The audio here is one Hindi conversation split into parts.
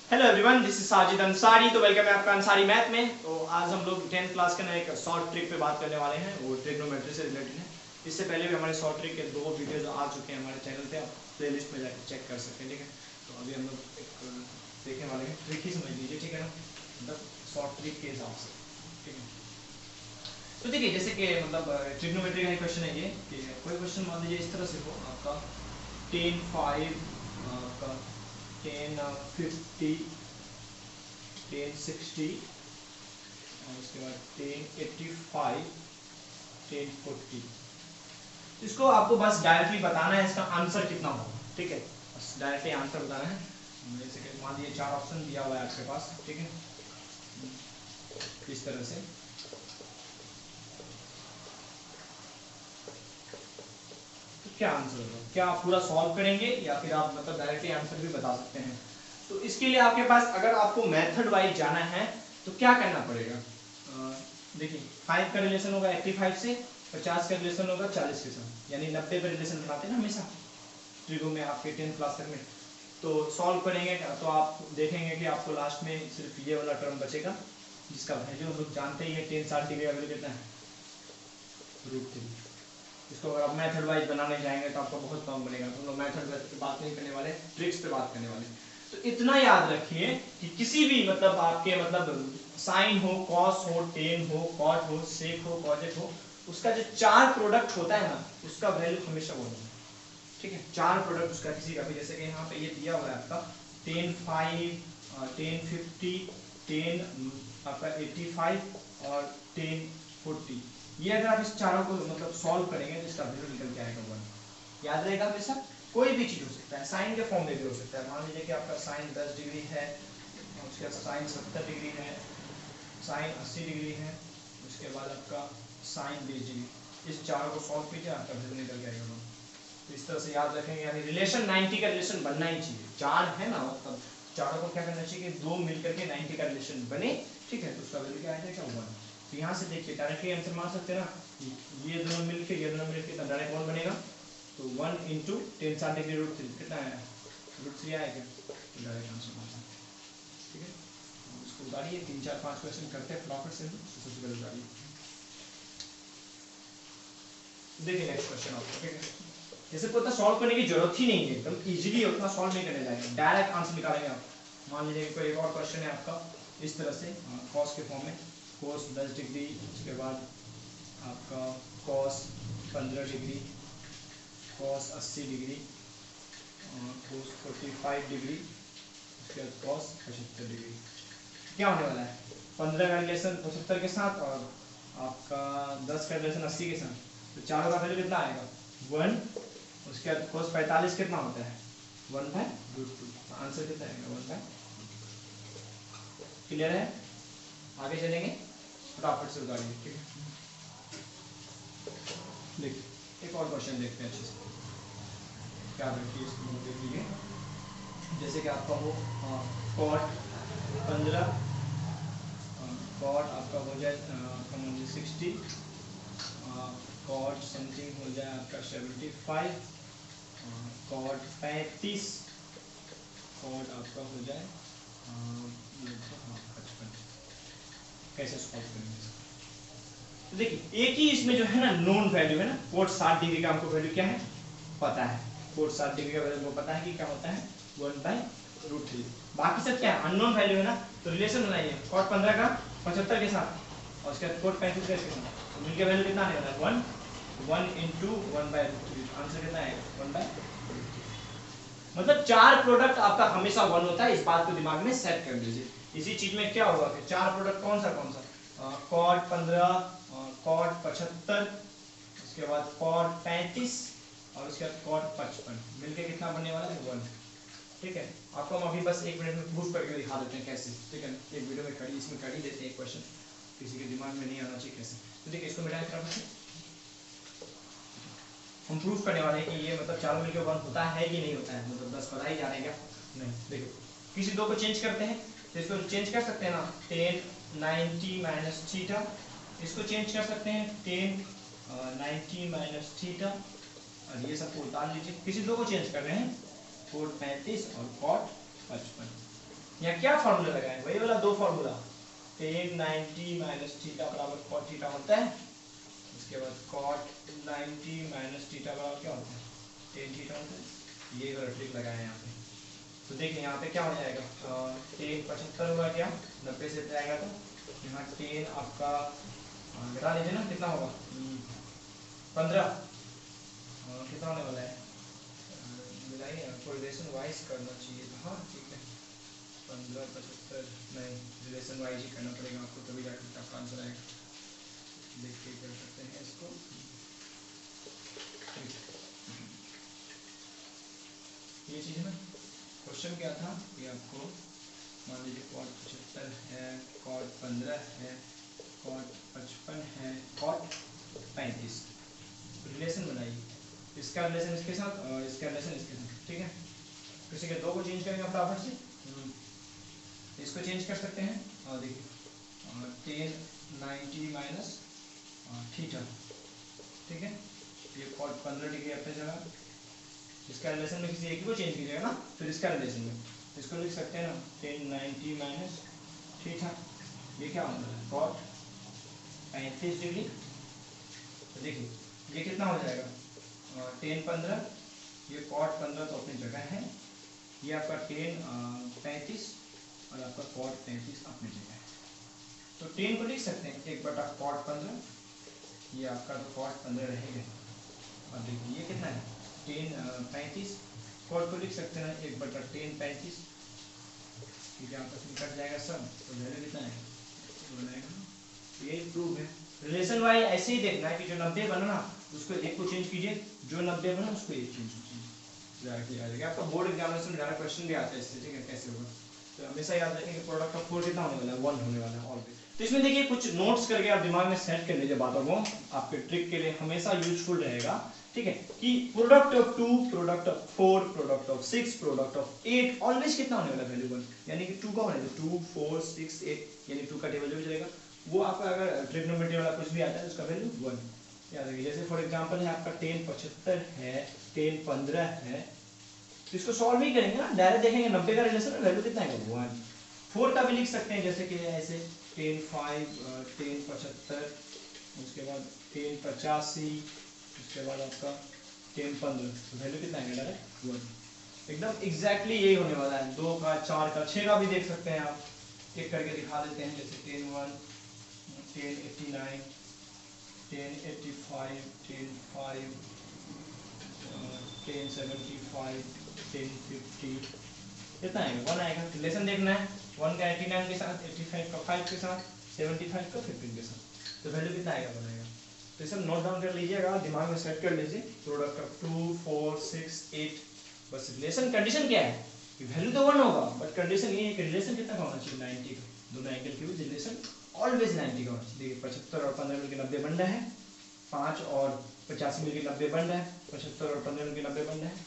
Hello everyone, this is Sajid Ansari. तो वेलकम है आपका अंसारी मैथ में। तो आज हम लोग 10th क्लास के ना एक शॉर्ट ट्रिक पे बात करने वाले हैं, वो ट्रिग्नोमेट्री से रिलेटेड है। इससे पहले भी हमारे शॉर्ट ट्रिक के 2 वीडियोज आ चुके हैं हमारे चैनल पे, आप प्लेलिस्ट में जाकर चेक कर सकते हैं। ठीक है, तो अभी हम लोग एक देखने वाले हैं, ट्रिक ही समझ लीजिए। ठीक है ना, मतलब शॉर्ट ट्रिक के हिसाब से। ठीक है, तो देखिए जैसे कि मतलब ट्रिग्नोमेट्री का क्वेश्चन है ये कि कोई क्वेश्चन मान लीजिए इस तरह से हो आपका 10 5 आपका 10 50 10 60 और उसके बाद 10 85 10 40। इसको आपको बस डायरेक्टली बताना है इसका आंसर कितना होगा। ठीक है, बस डायरेक्टली आंसर बताना है। जैसे कि मान लीजिए 4 ऑप्शन दिया हुआ है आपके पास। ठीक है, इस तरह से तो क्या आंसर होगा, क्या आप पूरा सॉल्व करेंगे या फिर आप मतलब डायरेक्टली आंसर भी बता सकते हैं। तो इसके लिए आपके पास अगर आपको मेथड वाइज जाना है तो क्या करना पड़ेगा। देखिए 5 का रिलेशन होगा 85 से, 50 का रिलेशन होगा 40 के साथ, यानी 90 पे रिलेशन बनाते हैं ना हमेशा ट्रिगो में आपके 10th क्लास तक में। तो सॉल्व करेंगे तो आप देखेंगे कि आपको लास्ट में सिर्फ ये वाला टर्म बचेगा जिसका वैल्यू हम लोग जानते ही है 10 60 का वैल्यू कितना है √3। इसको अगर आप मेथड वाइज बनाने जाएंगे तो आपको बहुत कम बनेगा। तो हम लोग मेथड पे बात नहीं करने वाले, ट्रिक्स पे बात करने वाले। तो इतना याद रखिए कि किसी भी मतलब आपके मतलब साइन हो, कॉस हो, टेन हो, कॉट हो, सेक हो, कॉजेट हो, उसका जो 4 प्रोडक्ट होता है ना उसका वैल्यू हमेशा वो होगा। ठीक है, 4 प्रोडक्ट उसका किसी का भी, जैसे कि यहाँ पे ये दिया हुआ है आपका 10 5 10 50 10 आपका 85 और 10 40। ये अगर आप इस चारों को मतलब सॉल्व करेंगे तो इसका वैल्यू निकल के आएगा 1। याद रहेगा हमेशा। कोई भी चीज हो सकता है, साइन के फॉर्म में भी हो सकता है। मान लीजिए कि आपका साइन 10 डिग्री है, उसके बाद साइन 70 डिग्री है, साइन 80 डिग्री है, उसके बाद आपका साइन 20 डिग्री। इस चारों को सॉल्व कीजिए, आपका वैल्यू निकल के आएगा 1। तो इस तरह से याद रखेंगे, यानी रिलेशन 90 का रिलेशन बनना ही चाहिए। 4 है ना, मतलब चारों को क्या करना चाहिए कि 2 मिलकर के 90 का रिलेशन बने। ठीक है, तो उसका वैल्यू क्या आएगा, 1। तो यहाँ से देखिए डायरेक्टली आंसर मान सकते हैं ना, ये दोनों मिलके ये दोनों मिलके तो डायरेक्ट 1 बनेगा। तो 1 इंटू 10 60 डिग्री √3 कितना आया, √3 आएगा, तो डायरेक्ट आंसर मान सकते हैं। ठीक है, इसको उतारिए, 3 4 5 क्वेश्चन करते हैं फटाफट से, सबसे पहले उतारिए। देखिए नेक्स्ट क्वेश्चन आपको। ठीक है, जैसे को सॉल्व करने की जरूरत ही नहीं है, एकदम इजीली उतना सॉल्व नहीं करने जाएंगे, डायरेक्ट आंसर निकालेंगे आप। मान लीजिए कोई एक और क्वेश्चन है आपका इस तरह से कॉस के फॉर्म में, कॉस 10 डिग्री, उसके बाद आपका cos 15 degree, cos 80 degree, cos 45 degree, उसके बाद कॉस 75 डिग्री। क्या होने वाला है, 15 का रिलेशन 75 के साथ और आपका 10 का रिलेशन 80 के साथ, तो चारों का वैल्यू कितना आएगा 1। उसके बाद cos 45 कितना होता है 1/√2। आंसर कितना आएगा 1/। क्लियर है, आगे चलेंगे, फटाफट से उतारिए। ठीक है, देखिए एक और क्वेश्चन देखते हैं अच्छे से, क्या रखिए इसको देख लीजिए। जैसे कि आपका वो cot 15, cot आपका हो जाए आपका 60, cot समथिंग हो जाए आपका 75, कॉट 35, कॉट आपका हो जाए 55। कैसे सॉल्व करेंगे। तो देखिए एक ही इसमें जो है ना नोन वैल्यू है ना, कोट 60 डिग्री का हमको वैल्यू क्या है पता है, कोट 60 डिग्री का वैल्यू पता है कि क्या होता है 1/√3। बाकी सब क्या है अननोन वैल्यू है ना, तो रिलेशन बनाइए कॉट 15 का 75 के साथ और उसके बाद कोट 35 के साथ, तो मिलके वैल्यू कितना आने वाला है 1 इंटू 1/√3। आंसर कितना आएगा 1/√3। मतलब 4 प्रोडक्ट आपका हमेशा 1 होता है, इस बात को दिमाग में सेट कर लीजिए। इसी चीज में क्या होगा कि 4 प्रोडक्ट कौन सा कॉट 15, कॉट 75, उसके बाद कॉट 35 और उसके बाद कॉट 55, मिलके कितना बनने वाला है 1। ठीक है, आपको हम अभी बस 1 मिनट में प्रूफ करके दिखा देते हैं कैसे। ठीक है, एक वीडियो में कड़ी इसमें कड़ी देते हैं एक क्वेश्चन, किसी के दिमाग में नहीं आना चाहिए कैसे। तो देखिए इसको मिटाएं तरफ से, हम प्रूफ करने वाले हैं कि ये मतलब चारों मिलकर 1 होता है कि नहीं होता है, मतलब बस पता ही जा रहे हैं क्या नहीं। देखो किसी दो को चेंज करते हैं, तो इसको चेंज कर सकते हैं ना 10 90 माइनस थीटा, इसको चेंज कर सकते हैं 10 90 माइनस थीटा, और ये सबको उतार लीजिए। किसी दो को चेंज कर रहे हैं कोट 35 और कॉट 55। यहाँ क्या फॉर्मूला लगाए, वही वाला दो फॉर्मूला, tan 90 माइनस थीटा बराबर cot थीटा होता है, उसके बाद cot 90 माइनस थीटा बराबर क्या होता है, tan थीटा होता है। ये वाला ट्रिक लगाए यहाँ पे। तो देखिए यहाँ पे क्या हो जाएगा, tan 75 होगा क्या, 90 से जाएगा तो यहाँ tan आपका घटा लीजिए ना, कितना होगा 15, कितना होने वाला है, मिलाइए, आपको रिलेशन वाइज करना चाहिए था। हाँ ठीक है, 15 75 नहीं, रिलेशन वाइज ही करना पड़ेगा आपको, तभी जाकर आपका आंसर आएगा। देख के कर सकते हैं इसको। ये चीज़ ना, क्वेश्चन क्या था कि आपको मान लीजिए cot 75 है, cot 15 है, cot 55 है, cot 35, रिलेशन बनाइए, इसका रिलेशन इसके साथ और इसका रिलेशन इसके साथ, ठीक है। किसी के दो को चेंज करेंगे फटाफट से, इसको चेंज कर सकते हैं, और देखिए tan 90 माइनस थीटा, ठीक है, ये cot 15 डिग्री अपने जगह, इसका रिलेशन में किसी एक को चेंज कीजिएगा ना, फिर इसका रिलेशन में इसको लिख सकते हैं ना, tan 90 माइनस थीटा, ये क्या होगा cot 35 डिग्री। तो देखिए ये कितना हो जाएगा, tan 15, ये cot 15 तो अपनी जगह है, ये आपका tan 35 और आपका cot 35 अपनी जगह है। तो tan को लिख सकते हैं 1/cot 15, ये आपका तो cot 15 रहेगा, और देखिए ये कितना है tan 35, cot को लिख सकते हैं 1/tan 35, ठीक है, आपस में कट जाएगा सब, तो वैल्यू कितना है बनाएगा, ये प्रूफ है। रिलेशन वाइज ऐसे ही देखना है कि जो 90 बना ना उसको एक को चेंज कीजिए, जो 90 बना उसको एक चेंज कीजिए, डायरेक्टली आ जाएगा। आपका बोर्ड एग्जामिनेशन में डायरेक्ट क्वेश्चन भी आता है इससे, ठीक है, कैसे होगा। तो हमेशा याद रखें कि प्रोडक्ट ऑफ 4 कितना होने वाला है, 1 होने वाला है ऑलवेज। तो इसमें देखिए कुछ नोट्स करके आप दिमाग में सेट कर लीजिए बातों को, आपके ट्रिक के लिए हमेशा यूजफुल रहेगा, ठीक है, कि product of 2, product of 4, product of 6, product of 8 always कितना होने वाला है, वैल्यू 1, यानी कि 2 का होने वाला 2 4 6 8, यानी 2 का टेबल जो भी चलेगा वो आपका अगर ट्रिग्नोमेट्री वाला कुछ भी आता है उसका वैल्यू 1 याद रखिए। जैसे फॉर एग्जांपल है आपका tan 75 है, tan 15 है, तो इसको सॉल्व ही करेंगे ना, डायरेक्ट देखेंगे 90 का रिलेशन वैल्यू कितना है 1। 4 का भी लिख सकते हैं, जैसे कि ऐसे tan 5 tan 75, उसके बाद tan 85, उसके बाद आपका tan 15, तो वैल्यू कितना है डायरेक्ट 1। एकदम एग्जैक्टली यही होने वाला है, 2 का 4 का 6 का भी देख सकते हैं आप, एक करके दिखा देते हैं, जैसे tan 1 tan 89 tan 85 tan 5 tan 75 tan 50, कितना आएगा 1 आएगा। रिलेशन देखना है 1 का 89 के साथ, 85 का 5 के साथ, 75 का 15 के साथ, तो वैल्यू कितना आएगा बनाएगा। तो ये सब नोट डाउन कर लीजिएगा, दिमाग में सेट कर लीजिए, प्रोडक्ट ऑफ 2 4 6 8, बस रिलेशन कंडीशन क्या है कि वैल्यू तो 1 होगा, बट कंडीशन ये है कि रिलेशन कितना का होना चाहिए 90 का, दोनों एंगल के बीच रिलेशन ऑलवेज 90 का होना चाहिए। देखिए 75 और 15 मिलकर 90 बन रहा है, 5 और 85 मिलकर 90 बन रहा है, 75 और 15 मिलकर 90 बन रहा है,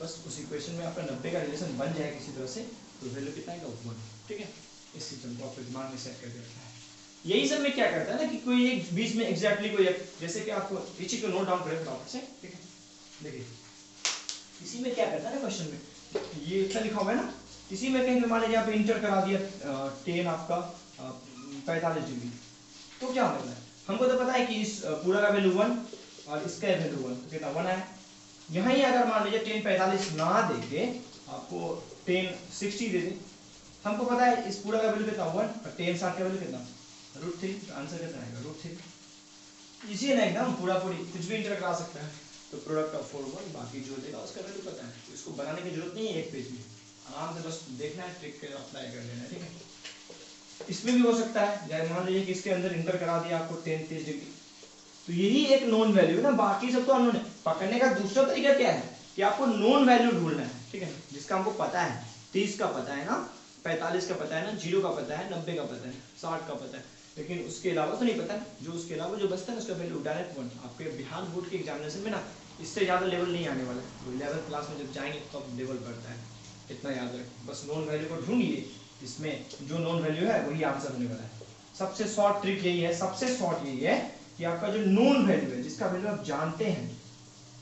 बस उस इक्वेशन में आपका 90 का रिलेशन बन जाए किसी तरह से, तो वैल्यू कितना आएगा 1, ठीक है। इस सिस्टम को आपके दिमाग में सेट करके रखना है। यही सब में क्या करता है ना कि कोई एक बीच में एग्जैक्टली कोई जैसे कि आपको इसी को नोट डाउन करें फटाफट से, ठीक है। देखिए इसी में क्या करता है ना क्वेश्चन में, ये क्या लिखा हुआ है ना, इसी में कहीं मान लीजिए आप इंटर करा दिया tan आपका 45 डिग्री, तो क्या होने वाला है, हमको तो पता है कि इस पूरा का वैल्यू 1 और इसका वैल्यू 1, तो कितना 1 आया। यहाँ ही अगर मान लीजिए tan 45 ना देके आपको tan 60 दे दे, हमको पता है इस पूरा का वैल्यू कितना 1 और tan 60 का वैल्यू कितना √3, तो आंसर कितना आएगा √3। इसी है ना एकदम पूरा पूरी, कुछ भी इंटर करा सकता है। तो प्रोडक्ट ऑफ 4 1, बाकी जो देगा उसका वैल्यू पता है, तो इसको बनाने की जरूरत नहीं है एक पेज में, आराम से बस देखना है, ट्रिक के अप्लाई कर लेना है, ठीक है। इसमें भी हो सकता है, जैसे मान लीजिए कि इसके अंदर इंटर करा दिया आपको tan 30 डिग्री, तो यही एक नोन वैल्यू है ना, बाकी सब तो अननोन है। पकड़ने का दूसरा तरीका क्या है कि आपको नोन वैल्यू ढूंढना है, ठीक है, जिसका हमको पता है 30 का पता है ना, 45 का पता है ना, 0 का पता है, 90 का पता है, 60 का पता है, लेकिन उसके अलावा तो नहीं पता। जो उसके अलावा जो बचता है उसका वैल्यू डायरेक्ट 1। आपके बिहार बोर्ड के एग्जामिनेशन में ना इससे ज़्यादा लेवल नहीं आने वाला है, 11th क्लास में जब जाएंगे तो अब लेवल बढ़ता है, इतना याद रखें। बस नोन वैल्यू को ढूंढिए, इसमें जो नोन वैल्यू है वही आंसर होने वाला है। सबसे शॉर्ट ट्रिक यही है, सबसे शॉर्ट यही है कि आपका जो नोन वैल्यू है, जिसका वैल्यू आप जानते हैं,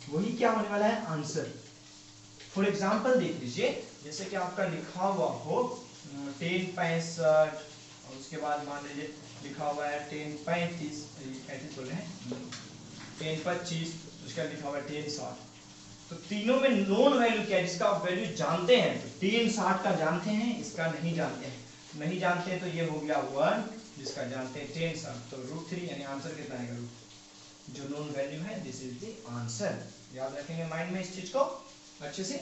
वही क्या होने वाला है आंसर। फॉर एग्जाम्पल देख लीजिए, जैसे कि आपका लिखा हुआ हो 1065 और उसके बाद मान लीजिए लिखा हुआ है 1035, 35 बोल रहे हैं, 1025, उसका लिखा हुआ है 1060। तो तीनों में नोन वैल्यू क्या है जिसका आप वैल्यू जानते हैं? तो 1060 का जानते हैं, इसका नहीं जानते हैं। नहीं जानते हैं तो ये हो गया 1, जिसका जानते हैं 1060, तो √3 यानी आंसर कितना आएगा? जो नोन वैल्यू है दिस इज द आंसर। याद रखेंगे माइंड में इस चीज को अच्छे से।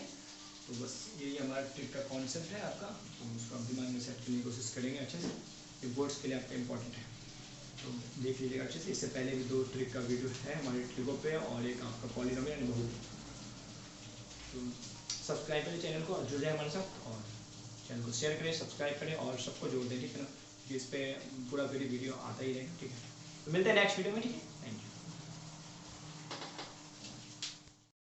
तो बस यही हमारा ट्रिक का कॉन्सेप्ट है आपका, तो उसको आप दिमाग में सेट करने की कोशिश करेंगे अच्छे से। ये बोर्ड्स के लिए आपका इंपॉर्टेंट है, तो देख लीजिएगा अच्छे से। इससे पहले भी 2 ट्रिक का वीडियो है हमारे ट्रिकों पे, और एक आपका पॉलिनोमियल एंड बहुपद। तो सब्सक्राइब करें चैनल को और जुड़ जाए हमारे साथ, और चैनल को शेयर करें, सब्सक्राइब करें और सबको जोड़ दें, ठीक है ना, कि इस पर पूरा वीडियो आता ही रहेगा, ठीक है। तो मिलते हैं नेक्स्ट वीडियो में, ठीक है, थैंक यू।